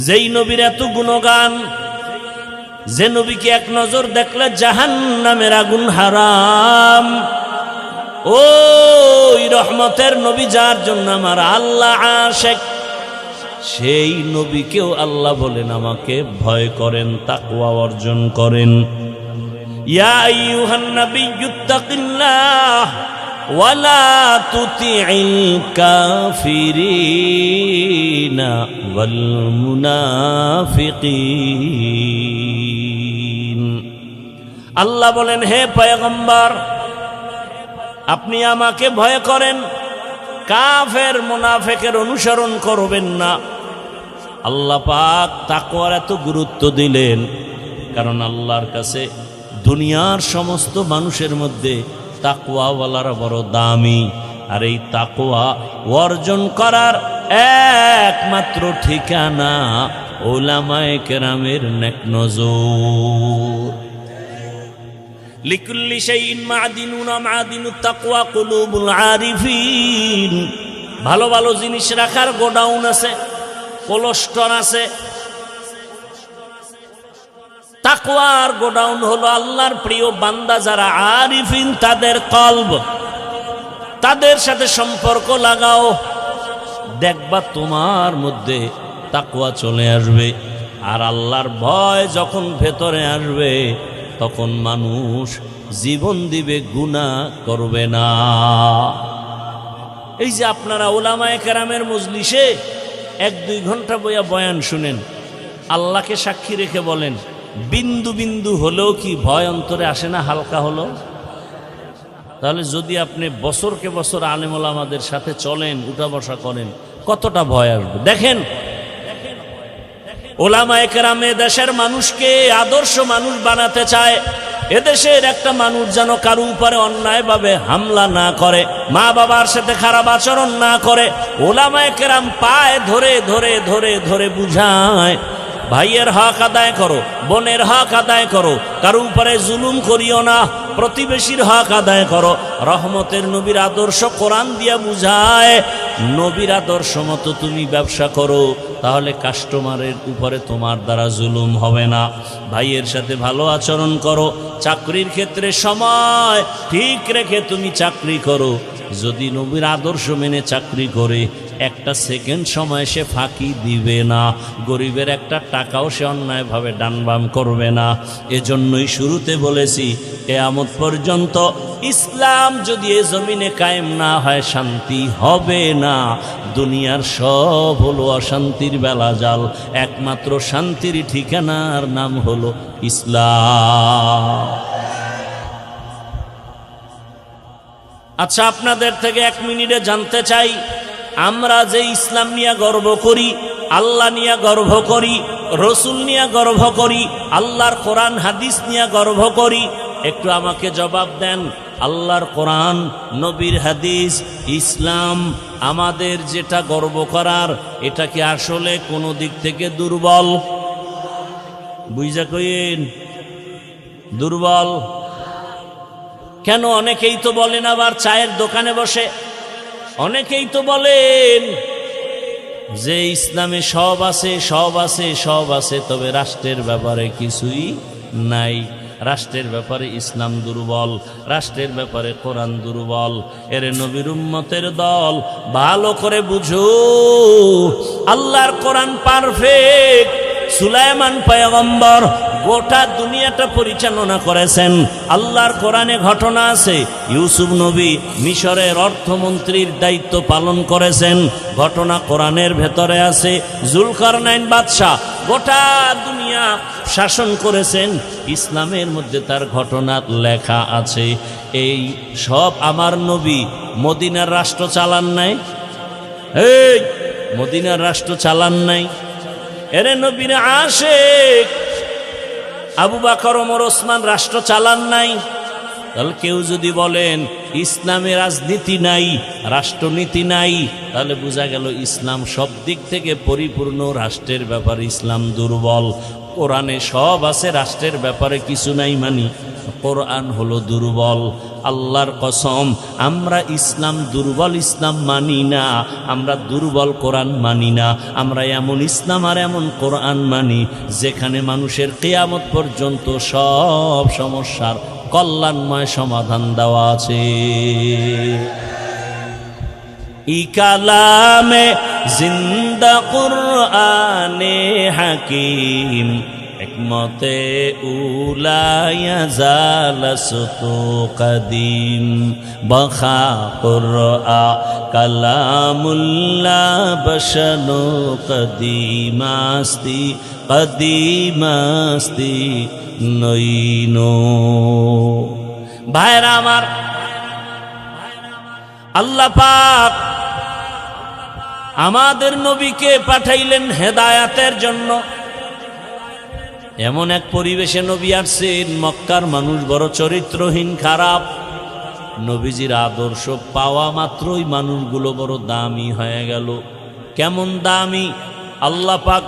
যেই নবীর এত গুণগান, যে নবীকে এক নজর দেখলে জাহান্নামের আগুন হারাম, ওই রহমতের নবী যার জন্য আমার আল্লাহ আশেক, সেই নবীকেও আল্লাহ বলেন আমাকে ভয় করেন, তাকওয়া অর্জন করেন। ইয়া আইয়ুহান নাবিয়্যুত্তাকিল্লাহ ওয়ালা তুতিইল কাফিরিনা ওয়াল মুনাফিকিন। আল্লাহ বলেন, হে পয়গম্বর, আপনি আমাকে ভয় করেন, কাফের মুনাফিকের অনুসরণ করবেন না। আল্লাহ পাক তাকওয়ার এত গুরুত্ব দিলেন, কারণ আল্লাহর কাছে দুনিয়ার সমস্ত মানুষের মধ্যে তাকওয়াওয়ালারা বড় দামি। আর এই তাকওয়া অর্জন করার একমাত্র ঠিকানা উলামায়ে কেরামের নেক নজর। লিকুল্লি শাইইন মা'দিনুন মা'দিনুত তাকওয়া কুলুবুল আরিফিন। ভালো ভালো জিনিস রাখার গোডাউন আছে, কোলস্টর আছে। তাকওয়ার গোডাউন হলো আল্লাহর প্রিয় বান্দা যারা আরিফিন, তাদের কলব, তাদের সাথে সম্পর্ক লাগাও, দেখবা তোমার মধ্যে তাকওয়া চলে আসবে। আর আল্লাহর ভয় যখন ভেতরে আসবে, তখন মানুষ জীবন দিবে, গুনাহ করবে না। এই যে আপনারা উলামায়ে কেরামের মজলিসে 1-2 ঘন্টা বইয়া বয়ান শুনেন, আল্লাহকে সাক্ষী রেখে বলেন, বিন্দু বিন্দু হলেও কি ভয় অন্তরে আসে না? হালকা হলো। তাহলে যদি আপনি বছরকে বছর আলেম ওলামাদের সাথে চলেন, উঠা বসা করেন, কতটা ভয় আসবে দেখেন। উলামায়ে কেরামে দেশের মানুষকে আদর্শ মানুষ বানাতে চায়। এদেশের একটা মানুষ যেন কারো উপরে অন্যায়ভাবে হামলা না করে, মা বাবার সাথে খারাপ আচরণ না করে। উলামায়ে কেরাম পায়ে ধরে ধরে ধরে ধরে বুঝায়, ভাইয়ের হক আদায় করো, বোনের হক আদায় করো, কারো উপরে জুলুম করিও না, প্রতিবেশীর হক আদায় করো। রহমতের নবীর আদর্শ কোরআন দিয়া বুঝায়, নবীর আদর্শ মতো তুমি ব্যবসা করো, তাহলে কাস্টমারের উপরে তোমার দ্বারা জুলুম হবে না। ভাইয়ের সাথে ভালো আচরণ করো, চাকরির ক্ষেত্রে সময় ঠিক রেখে তুমি চাকরি করো। যদি নবীর আদর্শ মেনে চাকরি করে, একটা সেকেন্ড সময় সে ফাঁকি দিবে না, গরিবের একটা টাকাও সে অন্যায়ভাবে ডানবাম করবে না। এজন্যই শুরুতে বলেছি, কিয়ামত পর্যন্ত ইসলাম যদি এ জমিনে কায়েম না হয়, শান্তি হবে না। দুনিয়ার সব হলো অশান্তির বেলাজাল, একমাত্র শান্তির ঠিকানার নাম হলো ইসলাম। আচ্ছা, আপনাদের থেকে 1 মিনিটে জানতে চাই, আমরা যে ইসলাম নিয়ে গর্ব করি, আল্লাহ নিয়ে গর্ব করি, রসুল নিয়ে গর্ব করি, আল্লাহর কোরআন হাদিস নিয়ে গর্ব করি, একটু আমাকে জবাব দেন। আল্লাহর কোরআন, নবীর হাদিস, ইসলাম আমাদের যেটা গর্ব করার, এটা কি আসলে কোনো দিক থেকে দুর্বল? বুঝা কইন, দুর্বল কেন? অনেকেই তো বলেন, আবার চায়ের দোকানে বসে অনেকেই তো বলেন যে ইসলামে সব আছে, সব আছে, সব আছে, তবে রাষ্ট্রের ব্যাপারে কিছুই নাই। রাষ্ট্রের ব্যাপারে ইসলাম দুর্বল, রাষ্ট্রের ব্যাপারে কোরআন দুর্বল। এরে নবীর উম্মতের দল, ভালো করে বুঝো, আল্লাহর কোরআন পারফেক্ট। সুলাইমান পয়গম্বর গোটা দুনিয়াটা পরিচালনা করেছেন। আল্লাহর কোরআনে ঘটনা আছে, ইউসুফ নবী মিশরের অর্থমন্ত্রীর দায়িত্ব পালন করেছেন, ঘটনা কোরআনের ভেতরে আছে। জুলকারনাইন বাদশাহ গোটা দুনিয়া শাসন করেছেন, ইসলামের মধ্যে তার ঘটনা লেখা আছে। এই সব আমার নবী মদিনার রাষ্ট্র চালান নাই? এই মদিনার রাষ্ট্র চালান নাই? এরে নবীর আশেক আবু বকর, ওমর, ওসমান রাষ্ট্র চালান নাই? তাহলে কেউ যদি বলেন ইসলামে রাজনীতি নাই, রাষ্ট্রনীতি নাই, তাহলে বোঝা গেল ইসলাম সব দিক থেকে পরিপূর্ণ, রাষ্ট্রের ব্যাপারে ইসলাম দুর্বল। কোরআনে সব আছে, রাষ্ট্রের ব্যাপারে কিছু নাই মানি। কোরআন হলো দুর্বল। আল্লাহর কসম, আমরা ইসলাম দুর্বল ইসলাম মানি না, আমরা দুর্বল কোরআন মানি না। আমরা এমন ইসলাম আর এমন কোরআন মানি যেখানে মানুষের কিয়ামত পর্যন্ত সব সমস্যার কল্যাণময় সমাধান দেওয়া আছে। ই কালামে জিন্দা কুরআনে হাকিম, হিকমতে উলায়া জালাসতু কদিম, বখা কুরআ কালামুল্লাহ বশনু কদিমাস্তি কদিমাস্তি নইনো। ভাইরা আমার, আল্লাহ পাক আমাদের নবীকে পাঠাইলেন হেদায়াতের জন্য। এমন এক পরিবেশে নবী আসছেন, মক্কার মানুষ বড় চরিত্রহীন, খারাপ। নবীজির আদর্শ পাওয়া মাত্রই মানুষগুলো বড় দামি হয়ে গেল। কেমন দামি? আল্লাহ পাক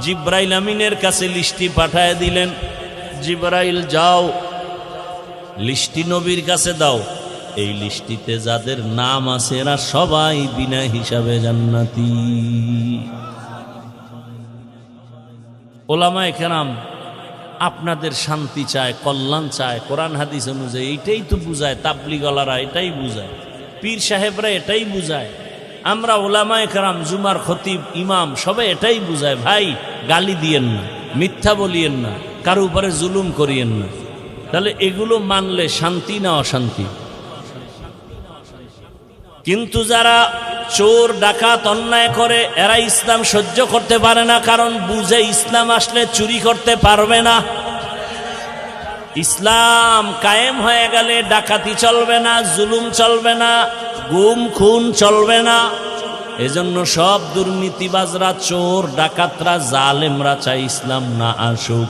জিব্রাইল আমিনের কাছে লিস্টি পাঠায় দিলেন, জিব্রাইল যাও লিস্টি নবীর কাছে দাও, এই লিস্টিতে যাদের নাম আছে এরা সবাই বিনা হিসাবে জান্নাতি। ওলামায়ে কেরাম আপনাদের শান্তি চায়, কল্যাণ চায়, কোরআন হাদিস অনুযায়ী এইটাই তো বুঝায়, তাবলিগলারা এটাই বুঝায়, পীর সাহেবরা এটাই বুঝায়, আমরা ওলামায়ে কেরাম, জুমার খতিব, ইমাম সবাই এটাই বুঝায়। ভাই, গালি দিয়েন না, মিথ্যা বলিয়েন না, কারো উপরে জুলুম করিয়েন না। তাহলে এগুলো মানলে শান্তি না অশান্তি? কিন্তু যারা চোর ডাকাত অন্যায় করে এরা ইসলাম সহ্য করতে পারে না, কারণ বুঝে ইসলাম আসলে চুরি করতে পারবে না। ইসলাম কায়েম হয়ে গেলে ডাকাতি চলবে না, জুলুম চলবে না, গুম খুন চলবে না। এজন্য সব দুর্নীতিবাজরা, চোর ডাকাতরা, জালেমরা চাই ইসলাম না আসুক।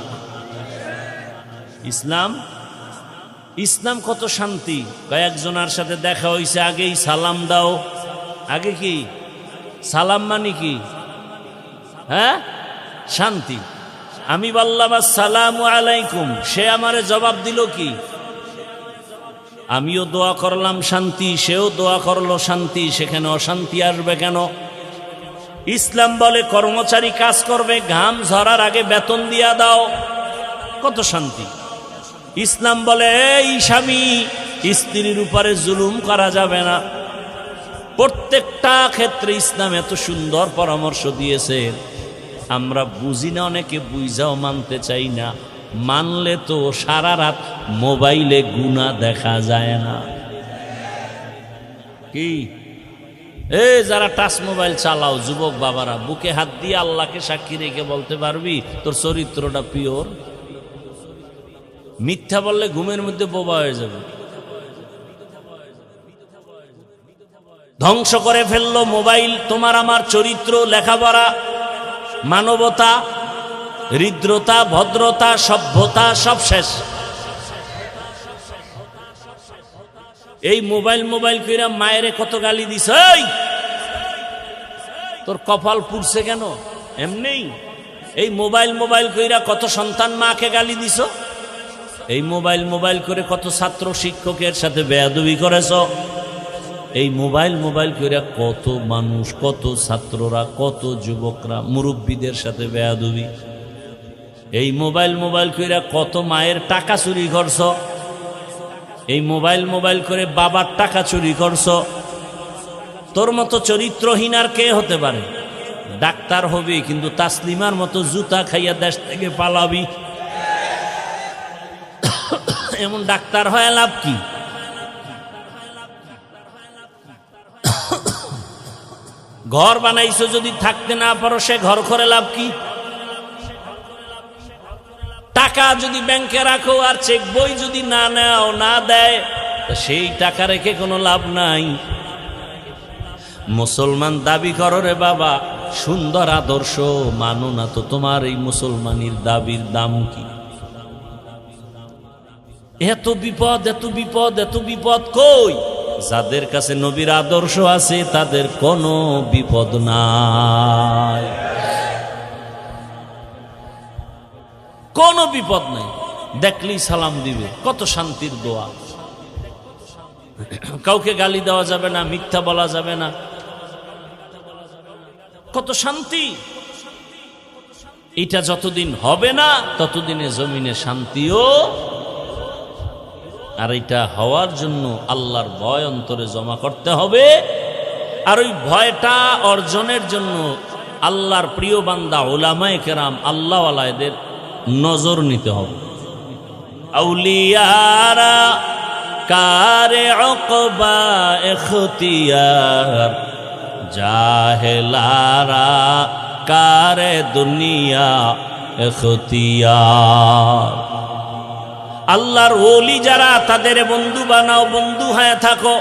ইসলাম কত শান্তি। কয়েকজনের সাথে দেখা হয়েছে, আগেই সালাম দাও। আগে কি সালাম মানে কি? হ্যাঁ, শান্তি। আমি বললাম আসসালামু আলাইকুম, সে আমারে জবাব দিল কি? আমিও দোয়া করলাম শান্তি, সেও দোয়া করলো শান্তি। সেখানে অশান্তি আসবে কেন? ইসলাম বলে কর্মচারী কাজ করবে, ঘাম ঝরার আগে বেতন দিয়া দাও। কত শান্তি। ইসলাম বলে এই স্বামী স্ত্রীর উপরে জুলুম করা যাবে না। প্রত্যেকটা ক্ষেত্রে ইসলাম এত সুন্দর পরামর্শ দিয়েছে, আমরা বুঝি না, অনেকে বুঝাও মানতে চাই না। মানলে তো সারা রাত মোবাইলে গুনাহ দেখা যায় না কি? যারা টাচ মোবাইল চালাও, যুবক বাবারা, বুকে হাত দিয়ে আল্লাহকে সাক্ষী রেখে বলতে পারবি তোর চরিত্রটা পিওর? মিথ্যা বললে ঘুমের মধ্যে বোবা হয়ে যাবে। ধ্বংস করে ফেললো মোবাইল তোমার আমার চরিত্র, লেখাপড়া, মানবতা, হৃদ্রতা, ভদ্রতা, সভ্যতা সব শেষ। এই মোবাইল কইরা মায়েরে কত গালি দিস, তোর কপাল পুড়ছে কেন? এমনি এই মোবাইল কইরা কত সন্তান মাকে গালি দিস। এই মোবাইল করে কত ছাত্র শিক্ষকের সাথে বেয়াদবি করেছ। এই মোবাইল কইরা কত মানুষ, কত ছাত্ররা, কত যুবকরা মুরব্বীদের সাথে বেয়াদবি। এই মোবাইল কইরা কত মায়ের টাকা চুরি করছ। এই মোবাইল করে বাবার টাকা চুরি করছ। তোর মতো চরিত্রহীন আর কে হতে পারে? ডাক্তার হবি কিন্তু তাসলিমার মতো জুতা খাইয়া দেশ থেকে পালাবি, এমন ডাক্তার হয় লাভ কি? ঘর বানাইছো যদি থাকতে না পারো, সে ঘর করে লাভ কি? টাকা যদি ব্যাংকে রাখো আর চেক বই যদি না নাও, না দেয়, সেই টাকা রেখে কোনো লাভ নাই। মুসলমান দাবি করো রে বাবা, সুন্দর আদর্শ মানো না তো তোমার এই মুসলমানির দাবির দাম কি? এত বিপদ কই? যাদের কাছে নবীর আদর্শ আছে তাদের কোনো বিপদ নাই। কোনো বিপদ নাই, দেখলেই সালাম দিবে, কত শান্তির দোয়া। কাউকে গালি দেওয়া যাবে না, মিথ্যা বলা যাবে না, কত শান্তি। এটা যতদিন হবে না ততদিনে জমিনে শান্তিও। আর এটা হওয়ার জন্য আল্লাহর ভয় অন্তরে জমা করতে হবে। আর ওই ভয়টা অর্জনের জন্য আল্লাহর প্রিয় বান্দা উলামায়ে কেরাম আল্লাহওয়ালাদের নজর নিতে হবে। আউলিয়ারা কারে উকবা ইখতিয়ার, জাহেলারা কারে দুনিয়া ইখতিয়ার। আল্লাহর ওলি যারা, তাদের বন্ধু বানাও, বন্ধু হয়ে থাকো।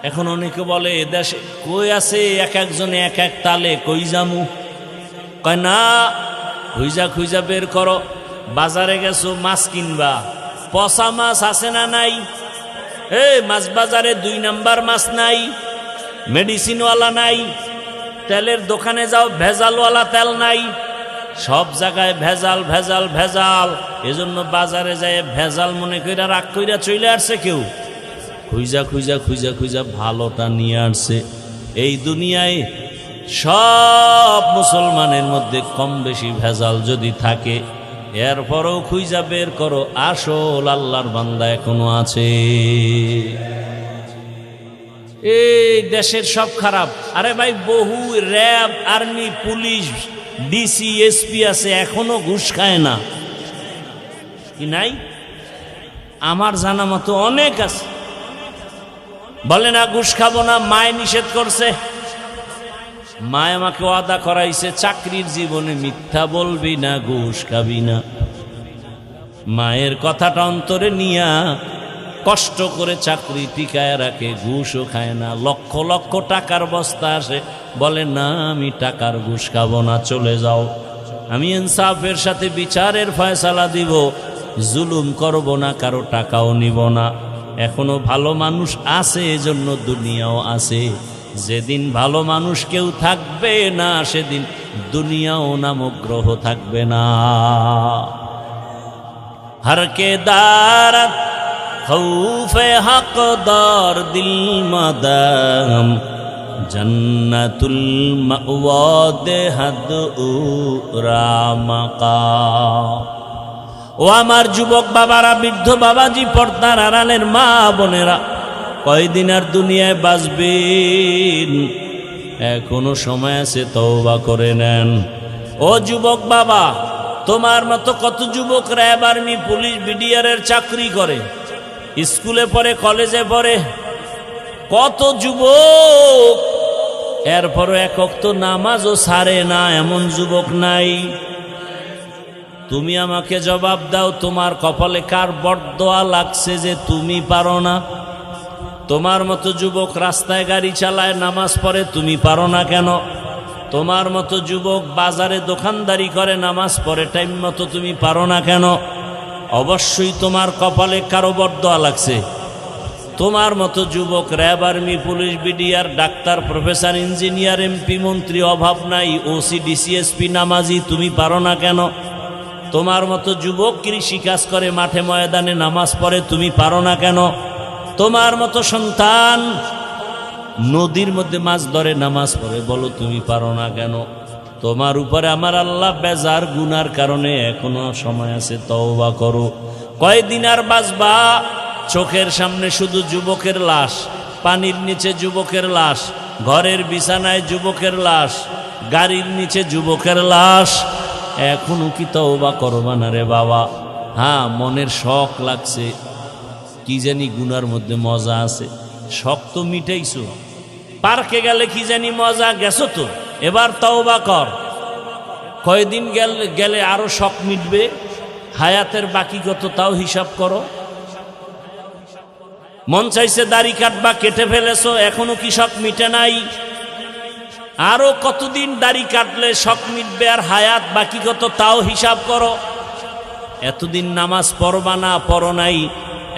এখন অনেকে বলে এ দেশে কই আছে এক একজনে এক এক তালে, কই যামু? কয় না, খুঁজা খুঁজা বের করো। বাজারে গেছো মাছ কিনবা, পচা মাছ আছে না নাই? মাছ বাজারে 2 নাম্বার মাছ নাই, মেডিসিনওয়ালা নাই। তেলের দোকানে যাও, ভেজালওয়ালা তেল নাই। সব জায়গায় ভেজাল ভেজাল ভেজাল। এজন্য বাজারে যায় ভেজাল মনে কইরা রাগ কইরা চলে আসছে কেউ। খুঁজা খুঁজা খুঁজা খুঁজা ভালোটা নিয়ে আসছে। এই দুনিয়ায় সব মুসলমানের মধ্যে কম বেশি ভেজাল যদি থাকে, এরপরও খুঁজা বের করো আসল আল্লাহর বান্দা এখনো আছে। এই দেশের সব খারাপ। আরে ভাই, বহু RAB, army, police, DC, SP আছে, এখনো ঘুষ খায় না কি নাই? আমার জানা মতো অনেক আছে। বলে না ঘুষ খাবো না, মায় নিষেধ করছে। মায় আমাকে ওয়াদা করাইছে চাকরির জীবনে মিথ্যা বলবি না, ঘুষ খাবি না। মায়ের কথাটা অন্তরে নিয়া কষ্ট করে চাকরি টিকায় রাখে, ঘুষও খায় না। লক্ষ লক্ষ টাকার বস্তা আসে, বলে না আমি টাকার ঘুষ খাবো না, চলে যাও, আমি ইনসাফের সাথে বিচারের ফয়সালা দিব, জুলুম করব না, কারো টাকাও নিব না। এখনো ভালো মানুষ আছে, এজন্য দুনিয়াও আছে। যেদিন ভালো মানুষ কেউ থাকবে না, সেদিন দুনিয়াও নামক গ্রহ থাকবে না। হরকে দারাত খৌফে হকদার দিল মাদাম, জন্নতুল মাওয়া দেহাদ উরামাকা। ও আমার যুবক বাবারা, বৃদ্ধ বাবাজি, পর্দার আড়ালের মা বোনেরা, কয়দিন আর দুনিয়ায় বাঁচবেন? এখনো সময় আছে, তওবা করে নেন। ও যুবক বাবা, তোমার মতো কত যুবক র্যাব, আর্মি, পুলিশ, বিডিআরের চাকরি করে, স্কুলে পড়ে, কলেজে পড়ে, কত যুবক এরপরও এক ওয়াক্ত নামাজও ছাড়ে না, এমন যুবক নাই? তুমি আমাকে জবাব দাও, তোমার কপালে কার বরদোয়া লাগছে যে তুমি পারো না? তোমার মতো যুবক রাস্তায় গাড়ি চালায়, নামাজ পড়ে, তুমি পারো না কেন? তোমার মতো যুবক বাজারে দোকানদারি করে, নামাজ পড়ে টাইম মতো, তুমি পারো না কেন? অবশ্যই তোমার কপালে কারো বরদোয়া লাগছে। তোমার মতো যুবক RAB, army, police, BDR, doctor, professor, engineer, MP, মন্ত্রী অভাব নাই, ওসি, ডিসি, এসপি, নামাজি, তুমি পারো না কেন? তোমার মতো যুবক কৃষি কাজ করে, মাঠে ময়দানে নামাজ পড়ে, তুমি পারো না কেন? তোমার মতো সন্তান নদীর মধ্যে মাছ ধরে, নামাজ পড়ে, বলো তুমি পারো না কেন? তোমার উপরে আমার আল্লাহ বেজার, গুনার কারণে এখনো সময় আছে, তওবা করো। কয়দিন আর বাঁচবা? চোখের সামনে শুধু যুবকের লাশ, পানির নিচে যুবকের লাশ, ঘরের বিছানায় যুবকের লাশ, গাড়ির নিচে যুবকের লাশ। এখনো কি তওবা করবা না রে বাবা? হ্যাঁ, মনের শখ লাগছে, কি জানি গুনার মধ্যে মজা আছে, শখ তো মিটাইছো। পার্কে গেলে কি জানি মজা, গেছো তো, এবার তওবা কর। কয়দিন গেলে আরো শখ মিটবে? হায়াতের বাকি কত তাও হিসাব করো। মন চাইছে দাড়ি কাটবা, কেটে ফেলেছো, এখনো কি শখ মিটে নাই? আরো কতদিন দাড়ি কাটলে শখ মিটবে? আর হায়াত বাকি কত তাও হিসাব করো। এতদিন নামাজ পড়বা না, পড়ো নাই,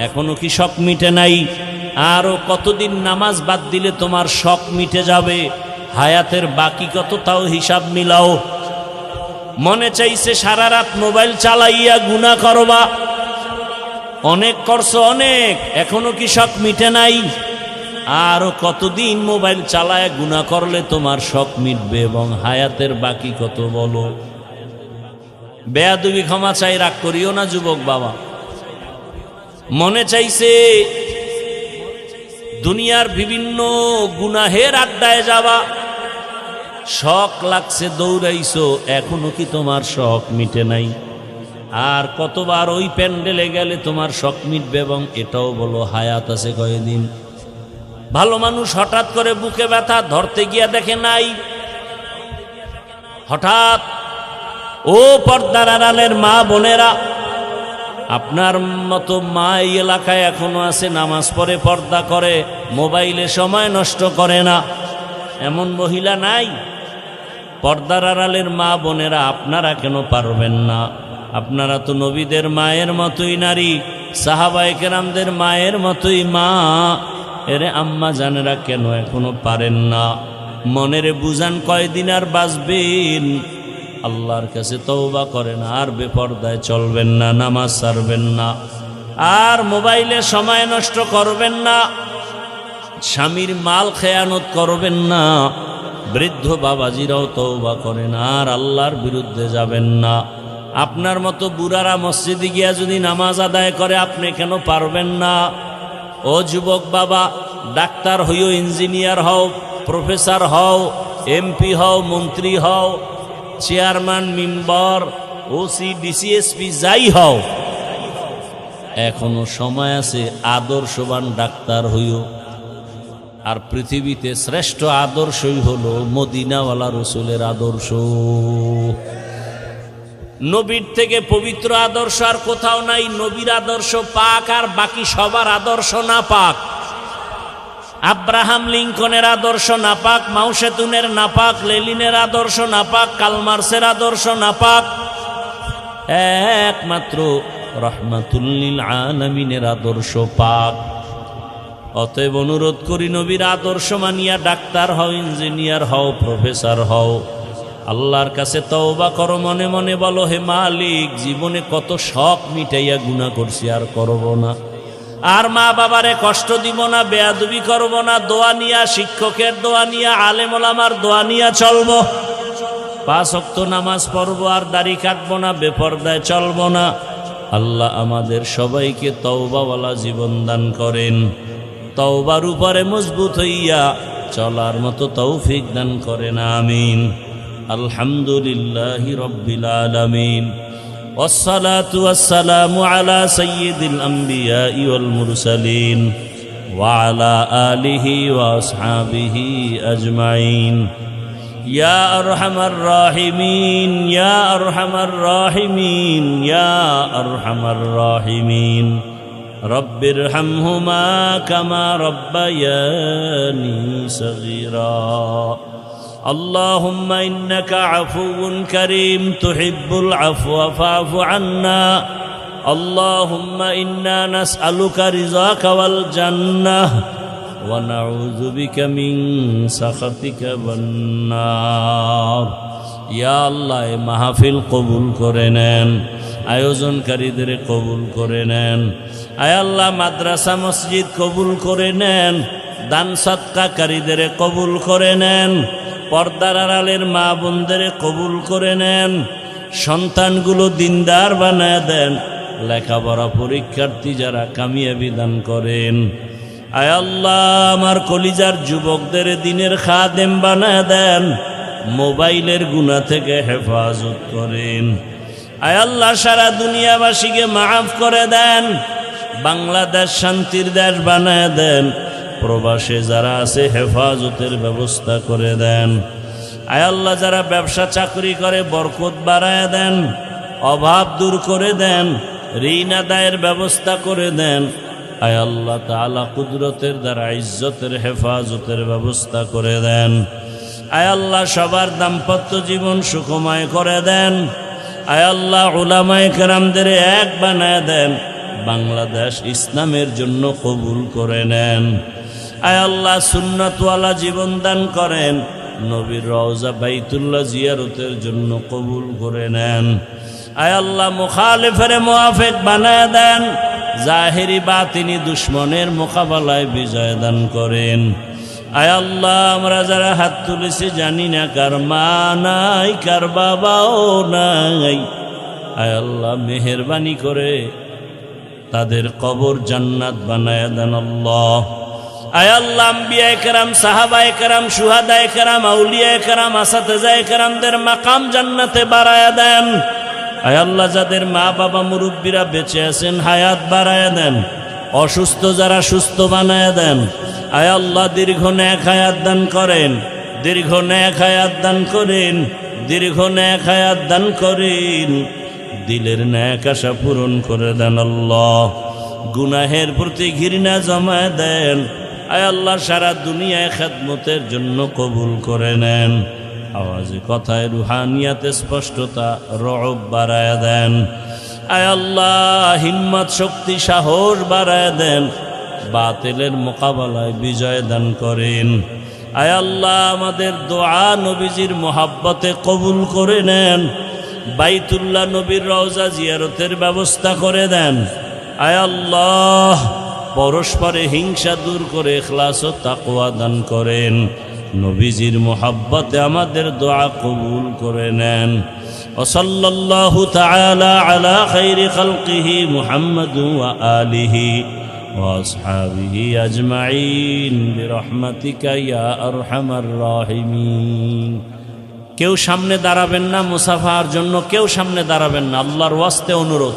এখনো কি শখ মিটে নাই? আরো কতদিন নামাজ বাদ দিলে তোমার শখ মিটে যাবে? হায়াতের বাকি কত তাও হিসাব মিলাও। মনে চাইছে সারা রাত মোবাইল চালাইয়া গুনাহ করবা, অনেক করছো অনেক, এখনো কি শখ মিটে নাই? আরো কতদিন মোবাইল চালায় গুনাহ করলে তোমার শখ মিটবে? এবং হায়াতের বাকি কত বলো? বেয়াদবি ক্ষমা চাই, রাগ করিও না যুবক বাবা। মনে চাইছে দুনিয়ার বিভিন্ন গুনাহের আড্ডায় যাবা, শখ লাগছে, দৌড়াইছো, এখনো কি তোমার শখ মিটে নাই? আর কতবার ওই প্যান্ডেলে গেলে তোমার শখ মিটবে? এবং এটাও বলো হায়াত আছে কয়দিন? ভালো মানুষ হঠাৎ করে বুকে ব্যথা, ধরতে গিয়া দেখে নাই। হঠাৎ ও পর্দার আড়ালের মা বোনেরা, আপনার মতো মা এই এলাকায় এখনো আছে, নামাজ পড়ে পর্দা করে, মোবাইলে সময় নষ্ট করে না, এমন মহিলা নাই? পর্দার আড়ালের মা বোনেরা, আপনারা কেন পারবেন না? আপনারা তো নবীদের মায়ের মতোই নারী, সাহাবায়ে কেরামদের মায়ের মতোই মা। এরে আম্মা জানেরা কেন এখনো পারেন না? মনেরে বুঝান, কয়দিন আর বাঁচবেন? আল্লাহর কাছে তওবা করেন, আর বেপরদায় চলবেন না, নামাজ ছাড়বেন না, আর মোবাইলে সময় নষ্ট করবেন না, স্বামীর মাল খেয়ানত করবেন না। বৃদ্ধ বাবাজিরাও তওবা করেন, আর আল্লাহর বিরুদ্ধে যাবেন না। আপনার মতো বুড়ারা মসজিদে গিয়া যদি নামাজ আদায় করে, আপনি কেন পারবেন না? ও যুবক বাবা, ডাক্তার হইও, ইঞ্জিনিয়ার হও, প্রফেসর হও, এমপি হও, মন্ত্রী হও, চেয়ারম্যান, মেম্বার, ওসি, ডিসিএসপি, যাই হও, এখনো সময় আছে, আদর্শবান ডাক্তার হইও। আর পৃথিবীতে শ্রেষ্ঠ আদর্শই হলো মদিনাওয়ালা রসুলের আদর্শ। নবীর থেকে পবিত্র আদর্শ আর কোথাও নাই। নবীর আদর্শ পাক, আর বাকি সবার আদর্শ না পাক। আব্রাহাম লিঙ্কনের আদর্শ নাপাক, মাও সেতুনের নাপাক, লেনিনের আদর্শ নাপাক, কালমার্সের আদর্শ নাপাক। একমাত্র রহমাতুল লিল আলামিনের আদর্শ পাক। অতএব অনুরোধ করি, নবীর আদর্শ মানিয়া ডাক্তার হও, ইঞ্জিনিয়ার হও, প্রফেসর হও। আল্লাহর কাছে তওবা করো, মনে মনে বলো, হে মালিক, জীবনে কত শখ মিটাইয়া গুনাহ করছি, আর করব না। আর মা বাবারে কষ্ট দিব না, বেয়াদবি করব না। দোয়া নিয়া, শিক্ষকের দোয়া নিয়া, আলেম ওলামার দোয়া নিয়া চলবো। 5 ওয়াক্ত নামাজ পড়বো, আর দাড়ি কাটবো না, বেপরদায় চলবো না। আল্লাহ আমাদের সবাইকে তওবাওয়ালা জীবন দান করেন, তওবার উপরে মজবুত হইয়া চলার মতো তৌফিক দান করেন, আমিন। আলহামদুলিল্লাহি রাব্বিল আলামিন, والصلاة والسلام على سيد الأنبياء والمرسلين وعلى آله وأصحابه أجمعين. يا أرحم الراحمين، يا أرحم الراحمين، يا أرحم الراحمين. رب ارحمهما كما ربياني صغيرا. اللهم إنك عفو كريم تحب العفو فاعف عنا. اللهم إنا نسألك رضاك والجنة ونعوذ بك من سخطك والنار. يا الله মাহফিল কবুল করে নেন, আয়োজনকারীদের কবুল করে নেন। আয় আল্লাহ মাদ্রাসা মসজিদ কবুল করে নেন, দান সদকাকারীদের কবুল করে নেন, পর্দার আড়ালের মা বোনদের কবুল করে নেন, সন্তানগুলো দিনদার বানায় দেন, লেখাপড়া পরীক্ষার্থী যারা কামিয়াবি দান করেন। আয় আল্লাহ আমার কলিজার যুবকদের দিনের খাদেম বানায় দেন, মোবাইলের গুনাহ থেকে হেফাজত করেন। আয় আল্লাহ সারা দুনিয়াবাসীকে মাফ করে দেন, বাংলাদেশ শান্তির দেশ বানায় দেন, প্রবাসে যারা আছে হেফাজতের ব্যবস্থা করে দেন। আয় আল্লাহ যারা ব্যবসা চাকরি করে বরকত বাড়ায় দেন, অভাব দূর করে দেন, ঋণ আদায়ের ব্যবস্থা করে দেন। আয় আল্লাহ তাআলা কুদরতের দ্বারা ইজ্জতের হেফাজতের ব্যবস্থা করে দেন। আয় আল্লাহ সবার দাম্পত্য জীবন সুখময় করে দেন। আয় আল্লাহ উলামায়ে কেরামদের এক বানায় দেন, বাংলাদেশ ইসলামের জন্য কবুল করে নেন। আয় আল্লাহ সুন্নাতওয়ালা জীবন দান করেন, নবীর রওজা বাইতুল্লাহ জিয়ারতের জন্য কবুল করে নেন। আয় আল্লাহ মুখালিফের মুআফিক বানায় দেন, জাহেরি বাতিনি দুশ্মনের মোকাবেলায় বিজয় দান করেন। আয় আল্লাহ আমরা যারা হাত তুলেছি জানি না কার মা নাই, কার বাবাও নাই। আয় আল্লাহ মেহেরবানি করে তাদের কবর জান্নাত বানায় দেন আল্লাহ। আয় আল্লাহ আম্বিয়ায়ে কেরাম, সাহাবায়ে কেরাম, শুহাদায়ে কেরাম, আউলিয়ায়ে কেরাম, আসাতেজায়ে কেরামদের মাকাম জান্নাতে বাড়ায়া দেন। আয় আল্লাহ যাদের মা বাবা মুরব্বীরা বেঁচে আছেন হায়াত বাড়ায়া দেন, অসুস্থ যারা সুস্থ বানায়া দেন। আয় আল্লাহ দীর্ঘ নেক হায়াত দান করেন, দীর্ঘ নেক হায়াত দান করেন, দীর্ঘ নেক হায়াত দান করেন। দিলের নেক আশা পূরণ করে দেন আল্লাহ, গুনাহের প্রতি ঘৃণা জমায় দেন। আয় আল্লাহ সারা দুনিয়ায় খেদমতের জন্য কবুল করে নেন। আওয়াজে কথায় রুহানিয়াতে স্পষ্টতা রব বাড়ায় দেন। আয় আল্লাহ হিম্মত শক্তি সাহস বাড়ায় দেন, বাতিলের মোকাবেলায় বিজয় দান করেন। আয় আল্লাহ আমাদের দোয়া নবীজির মোহাব্বতে কবুল করে নেন, বাইতুল্লাহ নবীর রওজা জিয়ারতের ব্যবস্থা করে দেন। আয় আল্লাহ পরস্পরে হিংসা দূর করে ইখলাস ও তাকওয়া দান করেন, নবীজির মোহাব্বতে আমাদের দোয়া কবুল করে নেন। ওয়া সাল্লাল্লাহু তাআলা আলা খাইরি খালকিহি মুহাম্মাদ ওয়া আলিহি ওয়া আসহাবিহি আজমাইন বিরহমাতিকা ইয়া আরহামার রাহিমিন। কেউ সামনে দাঁড়াবেন না, মুসাফার জন্য কেউ সামনে দাঁড়াবেন না, আল্লাহর ওয়াস্তে অনুরোধ।